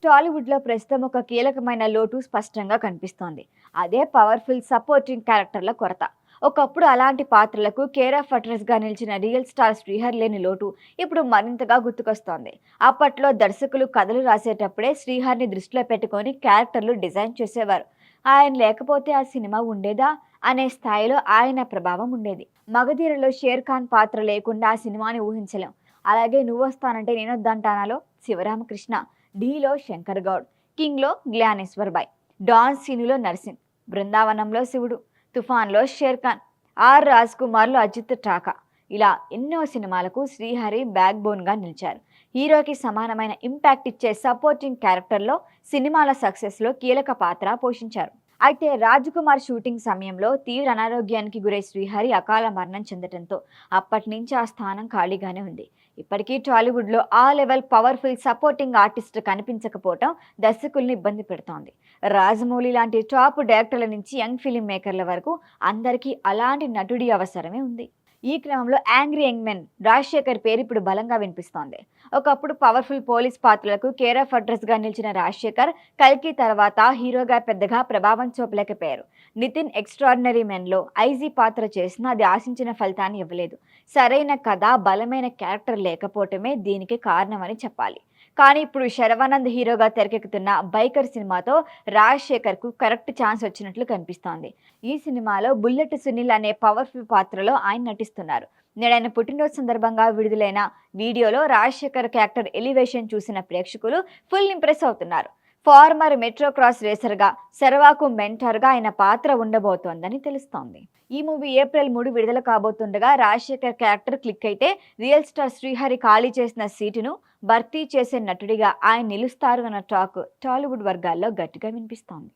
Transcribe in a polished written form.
టాలీవుడ్లో ప్రస్తుతం ఒక కీలకమైన లోటు స్పష్టంగా కనిపిస్తోంది. అదే పవర్ఫుల్ సపోర్టింగ్ క్యారెక్టర్ల కొరత. ఒకప్పుడు అలాంటి పాత్రలకు కేర్ ఆఫ్ అడ్రస్గా నిలిచిన రియల్ స్టార్ శ్రీహరి లేని లోటు ఇప్పుడు మరింతగా గుర్తుకొస్తోంది. అప్పట్లో దర్శకులు కథలు రాసేటప్పుడే శ్రీహరిని దృష్టిలో పెట్టుకొని క్యారెక్టర్లు డిజైన్ చేసేవారు. ఆయన లేకపోతే ఆ సినిమా ఉండేదా అనే స్థాయిలో ఆయన ప్రభావం ఉండేది. మగధీరలో షేర్ ఖాన్ పాత్ర లేకుండా ఆ సినిమాని ఊహించలేం. అలాగే నువ్వొస్తానంటే నేనొద్దంటానాలో శివరామకృష్ణ, ఢీలో శంకర్ గౌడ్, కింగ్లో జ్ఞానేశ్వర్ బాయ్, డాన్ సీనులో నర్సింగ్, బృందావనంలో శివుడు, తుఫాన్లో షేర్ ఖాన్, ఆర్ రాజ్ కుమార్లో అజిత్ ఠాకా, ఇలా ఎన్నో సినిమాలకు శ్రీహరి బ్యాక్ బోన్గా నిలిచారు. హీరోకి సమానమైన ఇంపాక్ట్ ఇచ్చే సపోర్టింగ్ క్యారెక్టర్లో సినిమాల సక్సెస్లో కీలక పాత్ర పోషించారు. అయితే రాజ్ కుమార్ షూటింగ్ సమయంలో తీవ్ర అనారోగ్యానికి గురై శ్రీహరి అకాల మరణం చెందడంతో అప్పటి నుంచి ఆ స్థానం ఖాళీగానే ఉంది. ఇప్పటికీ టాలీవుడ్లో ఆ లెవెల్ పవర్ఫుల్ సపోర్టింగ్ ఆర్టిస్ట్ కనిపించకపోవటం దర్శకుల్ని ఇబ్బంది పెడుతోంది. రాజమౌళి లాంటి టాప్ డైరెక్టర్ల నుంచి యంగ్ ఫిలిం మేకర్ల వరకు అందరికీ అలాంటి నటుడి అవసరమే ఉంది. ఈ క్రమంలో యాంగ్రీ యంగ్ మెన్ రాజశేఖర్ పేరు ఇప్పుడు బలంగా వినిపిస్తోంది. ఒకప్పుడు పవర్ఫుల్ పోలీస్ పాత్రలకు కేర్ ఆఫ్ అడ్రస్గా నిలిచిన రాజశేఖర్ కల్కి తర్వాత హీరోగా పెద్దగా ప్రభావం చూపలేకపోయారు. నితిన్ ఎక్స్ట్రాడినరీ మెన్లో ఐజీ పాత్ర చేసినా అది ఆశించిన ఫలితాన్ని ఇవ్వలేదు. సరైన కథ, బలమైన క్యారెక్టర్ లేకపోవటమే దీనికి కారణమని చెప్పాలి. కానీ ఇప్పుడు శర్వానంద్ హీరోగా తెరకెక్కుతున్న బైకర్ సినిమాతో రాజశేఖర్కు కరెక్ట్ ఛాన్స్ వచ్చినట్లు కనిపిస్తోంది. ఈ సినిమాలో బుల్లెట్ సునీల్ అనే పవర్ఫుల్ పాత్రలో ఆయన నటిస్తున్నారు. నేడైన పుట్టినరోజు సందర్భంగా విడుదలైన వీడియోలో రాజశేఖర్ క్యారెక్టర్ ఎలివేషన్ చూసిన ప్రేక్షకులు ఫుల్ ఇంప్రెస్ అవుతున్నారు. ఫార్మర్ మెట్రో క్రాస్ రేసర్గా, శర్వాకు మెంటర్గా ఆయన పాత్ర ఉండబోతోందని తెలుస్తోంది. ఈ మూవీ ఏప్రిల్ 3 విడుదల కాబోతుండగా రాజశేఖర్ క్యారెక్టర్ క్లిక్ అయితే రియల్ స్టార్ శ్రీహరి ఖాళీ చేసిన సీటును భర్తీ చేసే నటుడిగా ఆయన నిలుస్తారు అన్న టాక్ టాలీవుడ్ వర్గాల్లో గట్టిగా వినిపిస్తోంది.